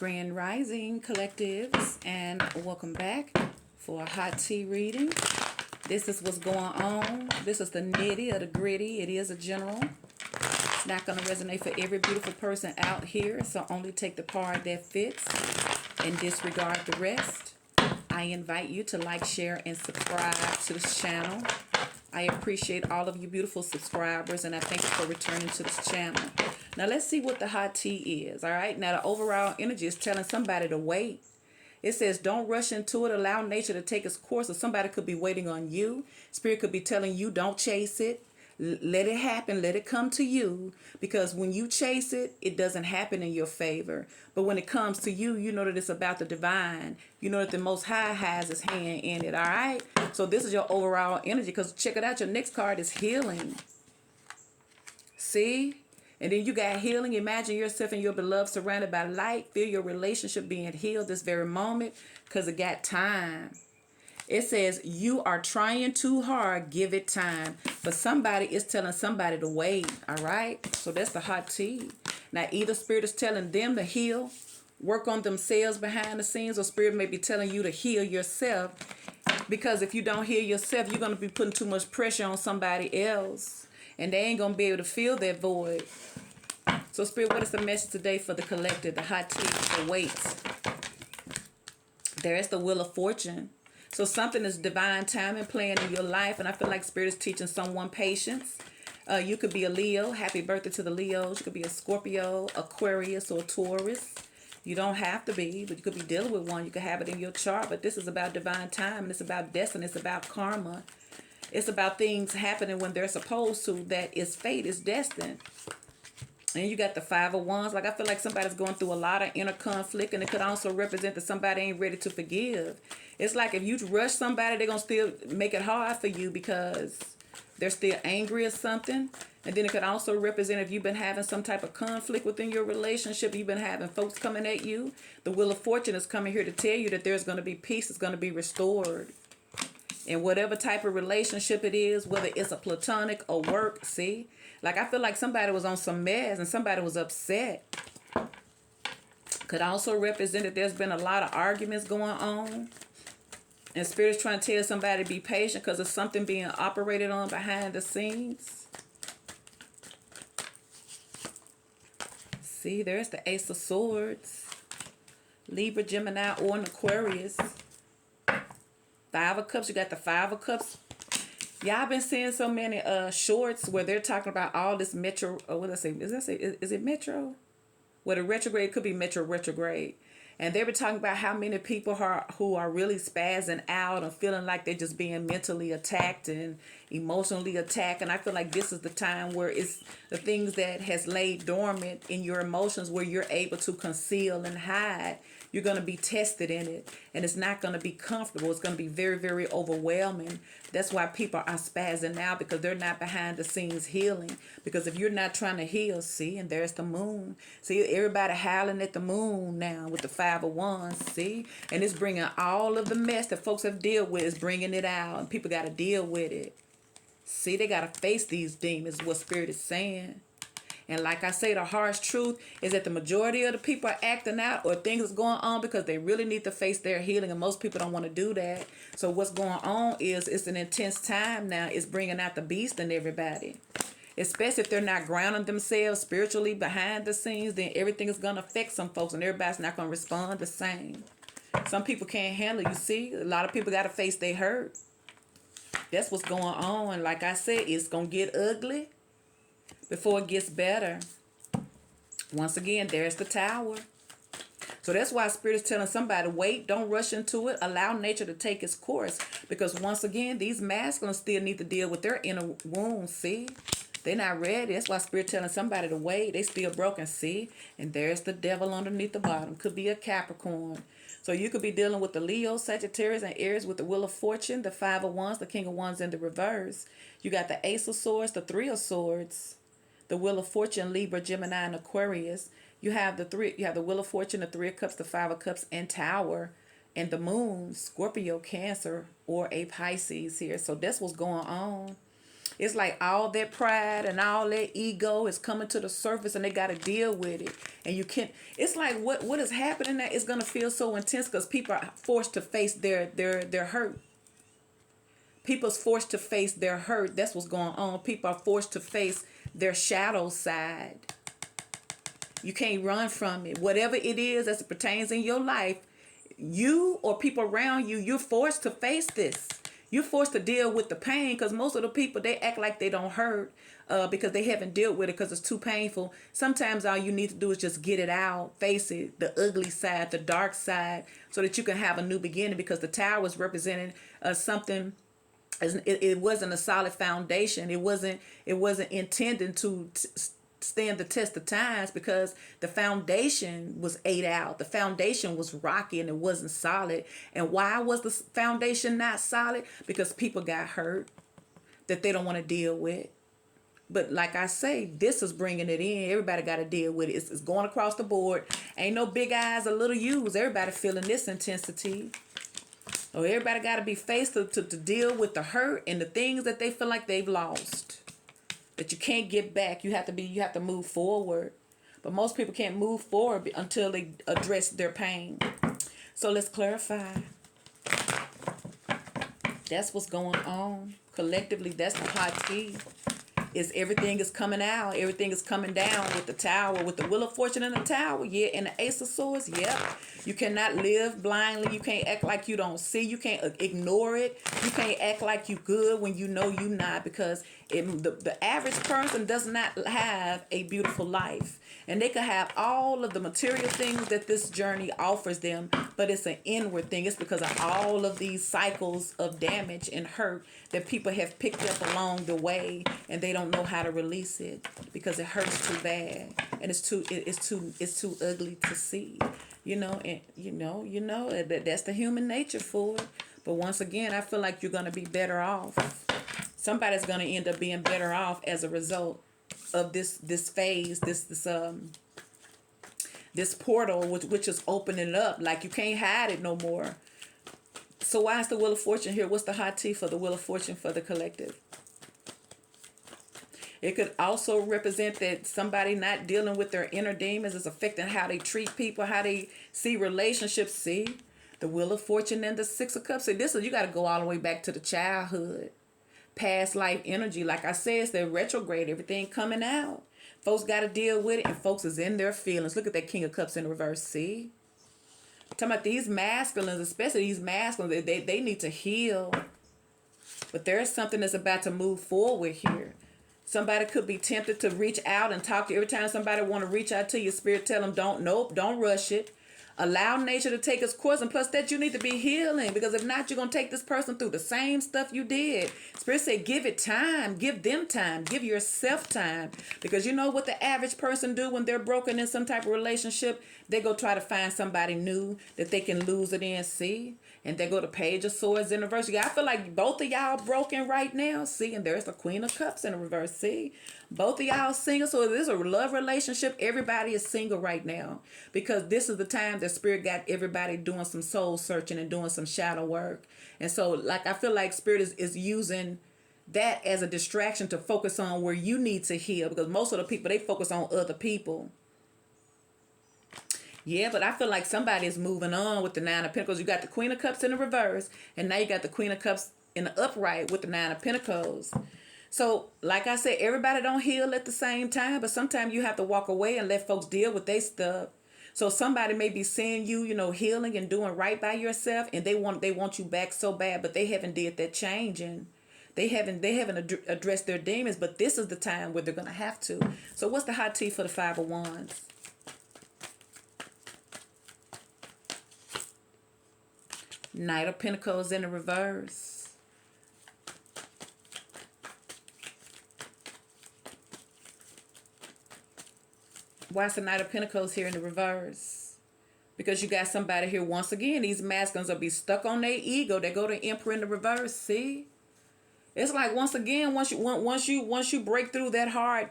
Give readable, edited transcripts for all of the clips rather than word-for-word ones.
Grand Rising collectives, and welcome back for a hot tea reading. This is what's going on. This is the nitty of the gritty. It is a general. It's not going to resonate for every beautiful person out here, so only take the part that fits and disregard the rest. I invite you to like, share, and subscribe to this channel. I appreciate all of you beautiful subscribers, and I thank you for returning to this channel. Now, let's see what the hot tea is, all right? Now, the overall energy is telling somebody to wait. It says, don't rush into it. Allow nature to take its course. Or somebody could be waiting on you. Spirit could be telling you, don't chase it. Let it happen. Let it come to you. Because when you chase it, it doesn't happen in your favor. But when it comes to you, you know that it's about the divine. You know that the Most High has his hand in it, all right? So this is your overall energy. Because check it out. Your next card is healing. See? And then you got healing. Imagine yourself and your beloved surrounded by light. Feel your relationship being healed this very moment because it got time. It says you are trying too hard. Give it time. But somebody is telling somebody to wait. All right. So that's the hot tea. Now either spirit is telling them to heal, work on themselves behind the scenes, or spirit may be telling you to heal yourself. Because if you don't heal yourself, you're going to be putting too much pressure on somebody else. And they ain't going to be able to fill that void. So, Spirit, what is the message today for the collective, the hot tea, the weights? There is the Wheel of Fortune. So, something is divine timing playing in your life. And I feel like Spirit is teaching someone patience. You could be a Leo. Happy birthday to the Leos. You could be a Scorpio, Aquarius, or Taurus. You don't have to be, but you could be dealing with one. You could have it in your chart. But this is about divine time. And it's about destiny. It's about karma. It's about things happening when they're supposed to. That is fate. It's destined. And you got the Five of Wands. Like, I feel like somebody's going through a lot of inner conflict. And it could also represent that somebody ain't ready to forgive. It's like if you rush somebody, they're going to still make it hard for you because they're still angry or something. And then it could also represent if you've been having some type of conflict within your relationship. You've been having folks coming at you. The Wheel of Fortune is coming here to tell you that there's going to be peace. It's going to be restored. In whatever type of relationship it is, whether it's a platonic or work, see? Like, I feel like somebody was on some mess and somebody was upset. Could also represent that there's been a lot of arguments going on. And Spirit's trying to tell somebody to be patient because there's something being operated on behind the scenes. See, there's the Ace of Swords. Libra, Gemini, or an Aquarius. Five of Cups. You got the Five of Cups. Y'all been seeing so many shorts where they're talking about all this metro. What did I say? Is it metro? Well, the retrograde could be metro retrograde. And they were talking about how many people who are really spazzing out and feeling like they're just being mentally attacked and emotionally attacked. And I feel like this is the time where it's the things that has laid dormant in your emotions where you're able to conceal and hide. You're going to be tested in it. And it's not going to be comfortable. It's going to be very, very overwhelming. That's why people are spazzing out because they're not behind the scenes healing. Because if you're not trying to heal, see, and there's the moon. See, everybody howling at the moon now with the Five of Wands, see? And it's bringing all of the mess that folks have dealt with. It's bringing it out. And people got to deal with it. See, they got to face these demons, what Spirit is saying. And like I say, the harsh truth is that the majority of the people are acting out or things is going on because they really need to face their healing. And most people don't want to do that. So what's going on is it's an intense time now. It's bringing out the beast in everybody. Especially if they're not grounding themselves spiritually behind the scenes, then everything is going to affect some folks and everybody's not going to respond the same. Some people can't handle it. You see, a lot of people got to face their hurt. That's what's going on. And like I said, it's going to get ugly before it gets better. Once again, there's the Tower. So that's why Spirit is telling somebody, wait, don't rush into it. Allow nature to take its course. Because once again, these masculines still need to deal with their inner wounds, see? They're not ready. That's why Spirit telling somebody to wait. They still broken, see? And there's the devil underneath the bottom. Could be a Capricorn. So you could be dealing with the Leo, Sagittarius, and Aries with the Wheel of Fortune, the Five of Wands, the King of Wands in the reverse. You got the Ace of Swords, the Three of Swords, the Wheel of Fortune, Libra, Gemini, and Aquarius. You have the Wheel of Fortune, the Three of Cups, the Five of Cups, and Tower, and the Moon, Scorpio, Cancer, or a Pisces here. So that's what's going on. It's like all that pride and all that ego is coming to the surface, and they got to deal with it. And you can't. It's like what is happening that is gonna feel so intense because people are forced to face their hurt. People's forced to face their hurt. That's what's going on. People are forced to face their shadow side. You can't run from it. Whatever it is as it pertains in your life, you or people around you, you're forced to face this. You're forced to deal with the pain because most of the people, they act like they don't hurt because they haven't dealt with it because it's too painful. Sometimes all you need to do is just get it out, face it, the ugly side, the dark side, so that you can have a new beginning, because the tower was representing something. It wasn't a solid foundation. It wasn't intended to stand the test of times because the foundation was ate out. The foundation was rocky and it wasn't solid. And why was the foundation not solid? Because people got hurt that they don't want to deal with. But like I say, this is bringing it in. Everybody got to deal with it. It's going across the board. Ain't no big eyes or little U's. Everybody feeling this intensity. Oh, everybody got to be faced to deal with the hurt and the things that they feel like they've lost, that you can't get back. You have to move forward. But most people can't move forward until they address their pain. So let's clarify. That's what's going on. Collectively, that's the hot tea. Is everything is coming out. Everything is coming down with the tower, with the Wheel of Fortune in the tower. Yeah, and the Ace of Swords. Yep. You cannot live blindly. You can't act like you don't see. You can't ignore it. You can't act like you good when you know you not, because the average person does not have a beautiful life. And they could have all of the material things that this journey offers them, but it's an inward thing. It's because of all of these cycles of damage and hurt that people have picked up along the way, and they don't know how to release it because it hurts too bad, and it's too ugly to see. That's the human nature for it. But once again, I feel like you're gonna be better off. Somebody's gonna end up being better off as a result of this phase, this portal which is opening up. Like, you can't hide it no more. So why is the Wheel of Fortune here? What's the hot tea for the Wheel of Fortune for the collective? It could also represent that somebody not dealing with their inner demons is affecting how they treat people, how they see relationships. See, the Wheel of Fortune and the Six of Cups. See, you got to go all the way back to the childhood. Past life energy. Like I said, it's the retrograde. Everything coming out. Folks got to deal with it, and folks is in their feelings. Look at that King of Cups in reverse. See? I'm talking about these masculines, especially these masculines, they need to heal. But there's something that's about to move forward here. Somebody could be tempted to reach out and talk to you. Every time somebody want to reach out to you, Spirit tell them, don't rush it. Allow nature to take its course, and plus that you need to be healing, because if not, you're going to take this person through the same stuff you did. Spirit said, give it time, give them time, give yourself time, because you know what the average person do when they're broken in some type of relationship? They go try to find somebody new that they can lose it in, see? And they go to Page of Swords in reverse. I feel like both of y'all broken right now, see? And there's the Queen of Cups in reverse, see? Both of y'all single, so if there's a love relationship, everybody is single right now, because this is the time that Spirit got everybody doing some soul searching and doing some shadow work. And so, like, I feel like Spirit is using that as a distraction to focus on where you need to heal, because most of the people, they focus on other people. Yeah, but I feel like somebody is moving on with the Nine of Pentacles. You got the Queen of Cups in the reverse, and now you got the Queen of Cups in the upright with the Nine of Pentacles. So, like I said, everybody don't heal at the same time, but sometimes you have to walk away and let folks deal with their stuff. So somebody may be seeing you, healing and doing right by yourself, and they want you back so bad, but they haven't did that changing. They haven't addressed their demons, but this is the time where they're going to have to. So what's the hot tea for the Five of Wands? Knight of Pentacles in the reverse. Why is the Knight of Pentacles here in the reverse? Because you got somebody here, once again, these masculines will be stuck on their ego. They go to Emperor in the reverse, see? It's like, once again, once you break through that hard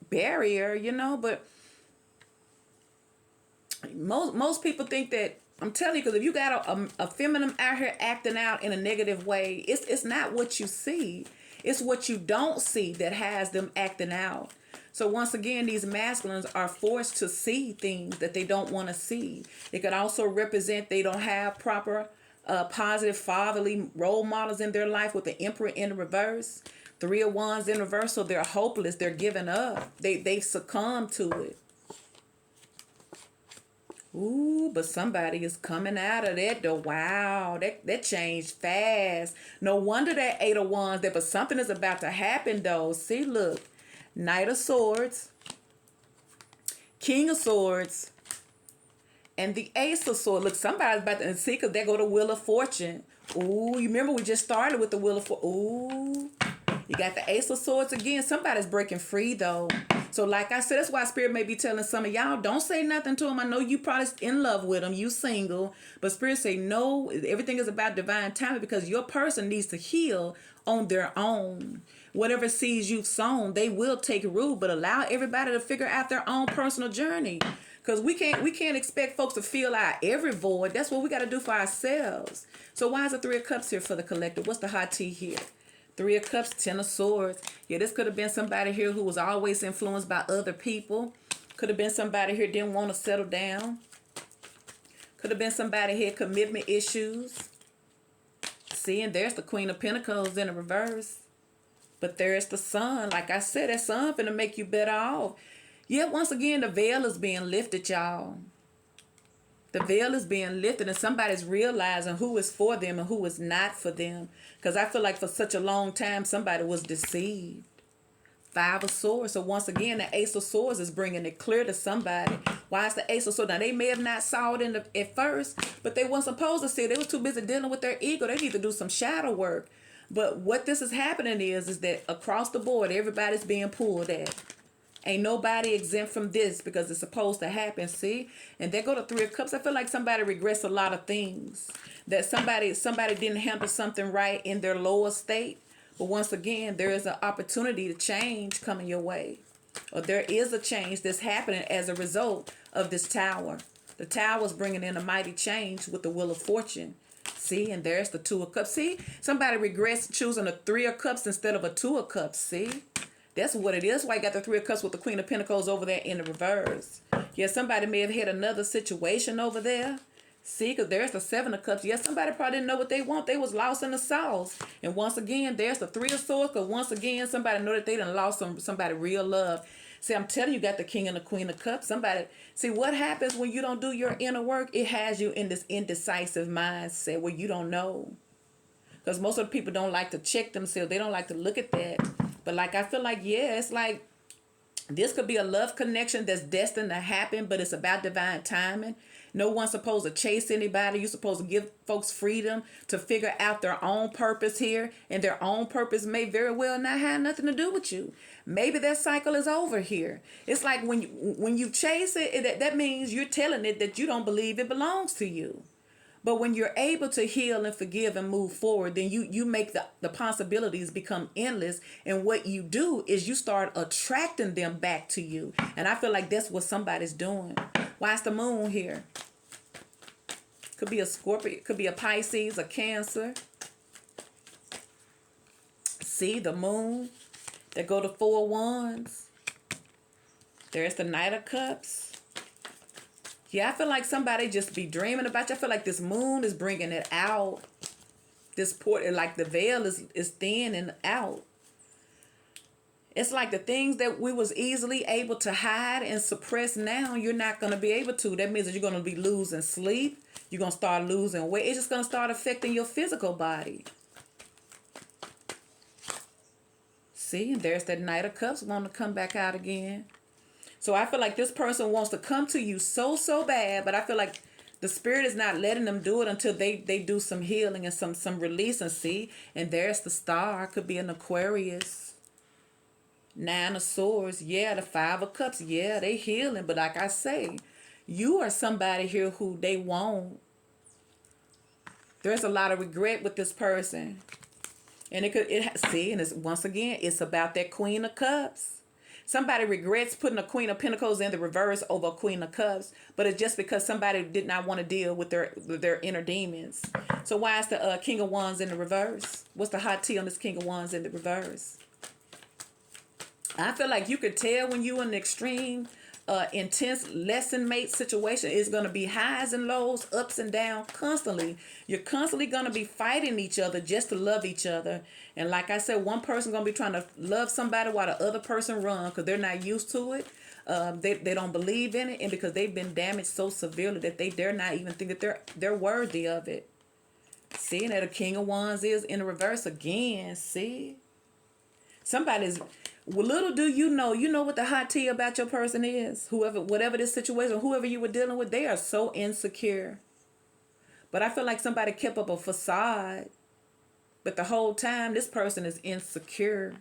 barrier, but most people think that, I'm telling you, because if you got a feminine out here acting out in a negative way, it's not what you see. It's what you don't see that has them acting out. So once again, these masculines are forced to see things that they don't want to see. It could also represent they don't have proper positive fatherly role models in their life, with the Emperor in the reverse. Three of Wands in reverse, so they're hopeless. They're giving up. They've succumbed to it. Ooh, but somebody is coming out of that door. Wow, that changed fast. No wonder that Eight of Wands there, but something is about to happen though. See, look. Knight of Swords, King of Swords, and the Ace of Swords. Look, somebody's about to see, because there go the Wheel of Fortune. Ooh, you remember we just started with the Wheel of Fortune. Ooh, you got the Ace of Swords again. Somebody's breaking free though. So like I said, that's why Spirit may be telling some of y'all, don't say nothing to him. I know you probably in love with him, you single, but Spirit say no, everything is about divine timing, because your person needs to heal on their own. Whatever seeds you've sown, they will take root, but allow everybody to figure out their own personal journey. Because we can't expect folks to fill out every void. That's what we got to do for ourselves. So why is the Three of Cups here for the collective? What's the hot tea here? Three of Cups, Ten of Swords. Yeah, this could have been somebody here who was always influenced by other people. Could have been somebody here didn't want to settle down. Could have been somebody here commitment issues. See, and there's the Queen of Pentacles in the reverse. But there's the Sun. Like I said, that Sun finna make you better off. Yeah, once again, the veil is being lifted, y'all. The veil is being lifted, and somebody's realizing who is for them and who is not for them. Because I feel like for such a long time, somebody was deceived. Five of Swords. So once again, the Ace of Swords is bringing it clear to somebody. Why is the Ace of Swords? Now, they may have not saw it at first, but they weren't supposed to see it. They were too busy dealing with their ego. They need to do some shadow work. But what this is happening is that across the board, everybody's being pulled at. Ain't nobody exempt from this, because it's supposed to happen, see? And there go the Three of Cups. I feel like somebody regrets a lot of things. That somebody didn't handle something right in their lower state. But once again, there is an opportunity to change coming your way. Or there is a change that's happening as a result of this Tower. The Tower is bringing in a mighty change with the Wheel of Fortune. See, and there's the Two of Cups. See, somebody regrets choosing a Three of Cups instead of a Two of Cups, see? That's what it is. That's why I got the Three of Cups with the Queen of Pentacles over there in the reverse. Yeah, somebody may have had another situation over there. See, because there's the Seven of Cups. Yeah, somebody probably didn't know what they want. They was lost in the sauce. And once again, there's the Three of Swords. Because once again, somebody know that they done lost somebody real love. See, I'm telling you, got the King and the Queen of Cups. Somebody, see, what happens when you don't do your inner work? It has you in this indecisive mindset where you don't know. Because most of the people don't like to check themselves. They don't like to look at that. But like, I feel like, yeah, it's like this could be a love connection that's destined to happen, but it's about divine timing. No one's supposed to chase anybody. You're supposed to give folks freedom to figure out their own purpose here. And their own purpose may very well not have nothing to do with you. Maybe that cycle is over here. It's like when you chase it, that means you're telling it that you don't believe it belongs to you. But when you're able to heal and forgive and move forward, then you make the possibilities become endless. And what you do is you start attracting them back to you. And I feel like that's what somebody's doing. Why is the Moon here? Could be a Scorpio, could be a Pisces, a Cancer. See, the Moon. There go the Four of Wands. There's the Knight of Cups. Yeah, I feel like somebody just be dreaming about you. I feel like this Moon is bringing it out. This port, like the veil is thin and out. It's like the things that we was easily able to hide and suppress now, you're not going to be able to. That means that you're going to be losing sleep. You're going to start losing weight. It's just going to start affecting your physical body. See, and there's that Knight of Cups wanting to come back out again. So I feel like this person wants to come to you so bad, but I feel like the Spirit is not letting them do it until they do some healing and some release. And see, and there's the Star. Could be an Aquarius. Nine of Swords. Yeah, the Five of Cups. Yeah, they healing. But like I say, you are somebody here who they want. There's a lot of regret with this person. And see, and it's, once again, it's about that Queen of Cups. Somebody regrets putting a Queen of Pentacles in the reverse over a Queen of Cups, but it's just because somebody did not want to deal with their inner demons. So why is the King of Wands in the reverse? What's the hot tea on this King of Wands in the reverse? I feel like you could tell when you're in an extreme, intense lesson mate situation. It's going to be highs and lows, ups and downs constantly. You're constantly going to be fighting each other just to love each other. And like I said, one person going to be trying to love somebody while the other person run because they're not used to it. They don't believe in it. And because they've been damaged so severely that they dare not even think that they're worthy of it. See, that a King of Wands is in the reverse again. See? Somebody's... Well, little do you know what the hot tea about your person is. Whatever this situation, whoever you were dealing with, they are so insecure. But I feel like somebody kept up a facade. But the whole time, this person is insecure.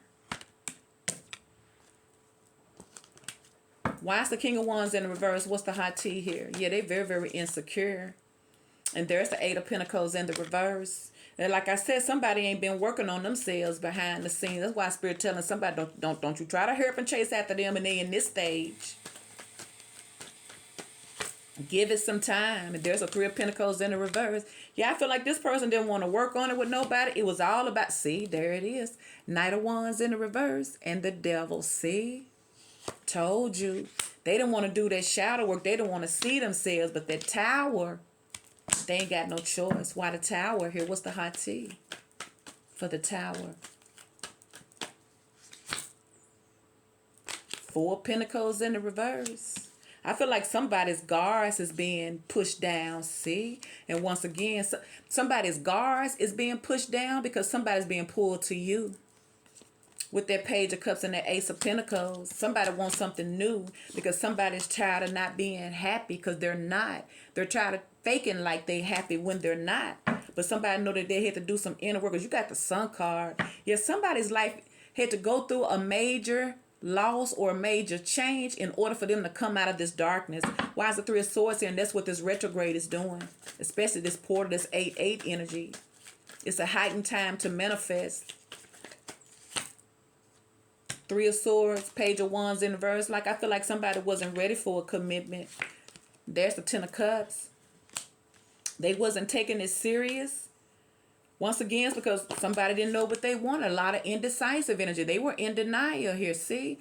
Why is the King of Wands in the reverse? What's the hot tea here? Yeah, they're very, very insecure. And there's the Eight of Pentacles in the reverse. And like I said, somebody ain't been working on themselves behind the scenes. That's why Spirit telling somebody, don't you try to hurry up and chase after them and they in this stage. Give it some time. And there's a Three of Pentacles in the reverse. Yeah, I feel like this person didn't want to work on it with nobody. It was all about, see, there it is. Knight of Wands in the reverse and the Devil. See? Told you. They didn't want to do that shadow work. They didn't want to see themselves. But that Tower... They ain't got no choice. Why the Tower here? What's the hot tea for the Tower? Four of Pentacles in the reverse. I feel like somebody's guards is being pushed down. See? And once again, somebody's guards is being pushed down because somebody's being pulled to you. With that Page of Cups and that Ace of Pentacles. Somebody wants something new because somebody's tired of not being happy because they're not. They're tired of faking like they happy when they're not. But somebody know that they had to do some inner work because you got the Sun card. Yeah, somebody's life had to go through a major loss or a major change in order for them to come out of this darkness. Why is the Three of Swords here? And that's what this retrograde is doing. Especially this portal, this 8-8 energy. It's a heightened time to manifest. Three of Swords, Page of Wands in reverse. Like I feel like somebody wasn't ready for a commitment. There's the Ten of Cups. They wasn't taking it serious. Once again, it's because somebody didn't know what they wanted. A lot of indecisive energy. They were in denial here, see?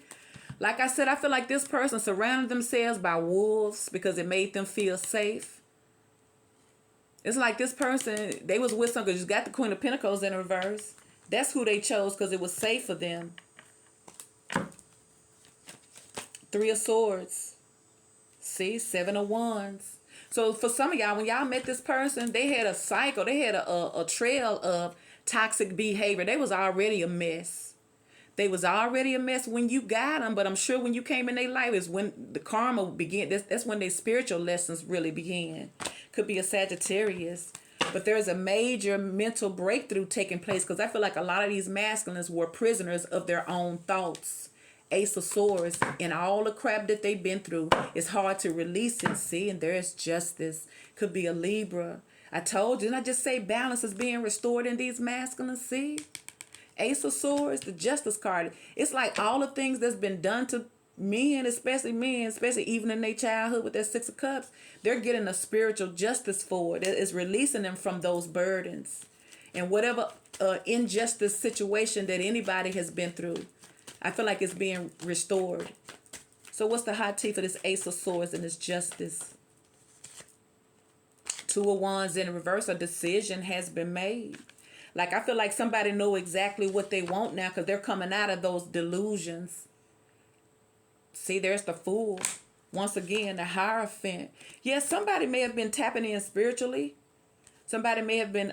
Like I said, I feel like this person surrounded themselves by wolves because it made them feel safe. It's like this person, they was with some, because you got the Queen of Pentacles in reverse. That's who they chose because it was safe for them. Three of Swords. See, Seven of Wands. So for some of y'all, when y'all met this person, they had a cycle. They had a trail of toxic behavior. They was already a mess. They was already a mess when you got them. But I'm sure when you came in their life is when the karma began. That's when their spiritual lessons really began. Could be a Sagittarius. But there's a major mental breakthrough taking place because I feel like a lot of these masculines were prisoners of their own thoughts. Ace of Swords and all the crap that they've been through. It's hard to release it. See, and there's justice. Could be a Libra. I told you, didn't I just say balance is being restored in these masculines? See? Ace of Swords, the Justice card. It's like all the things that's been done to men, especially even in their childhood with that Six of Cups, they're getting a spiritual justice for it. It's releasing them from those burdens. And whatever injustice situation that anybody has been through, I feel like it's being restored. So what's the hot tea for this Ace of Swords and this justice? Two of Wands in reverse. A decision has been made. Like I feel like somebody know exactly what they want now because they're coming out of those delusions. See, there's the Fool. Once again, the Hierophant. Yes, somebody may have been tapping in spiritually. Somebody may have been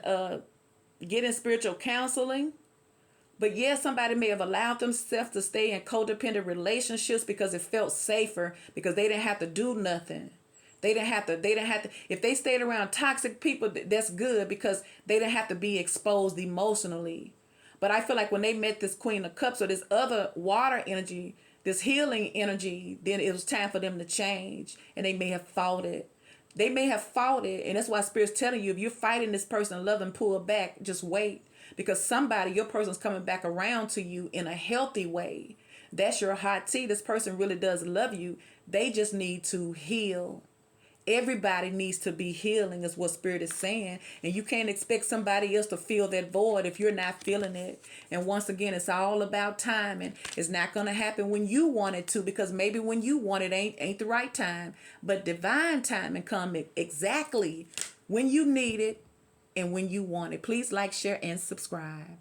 getting spiritual counseling. But yes, somebody may have allowed themselves to stay in codependent relationships because it felt safer because they didn't have to do nothing. They didn't have to, if they stayed around toxic people, that's good because they didn't have to be exposed emotionally. But I feel like when they met this Queen of Cups or this other water energy, this healing energy, then it was time for them to change and they may have fought it. They may have fought it. And that's why Spirit's telling you, if you're fighting this person, love them, pull back, just wait. Because somebody, your person's coming back around to you in a healthy way. That's your hot tea. This person really does love you. They just need to heal. Everybody needs to be healing is what Spirit is saying. And you can't expect somebody else to fill that void if you're not feeling it. And once again, it's all about timing. It's not going to happen when you want it to, because maybe when you want it ain't the right time. But divine timing come exactly when you need it and when you want it. Please like, share, and subscribe.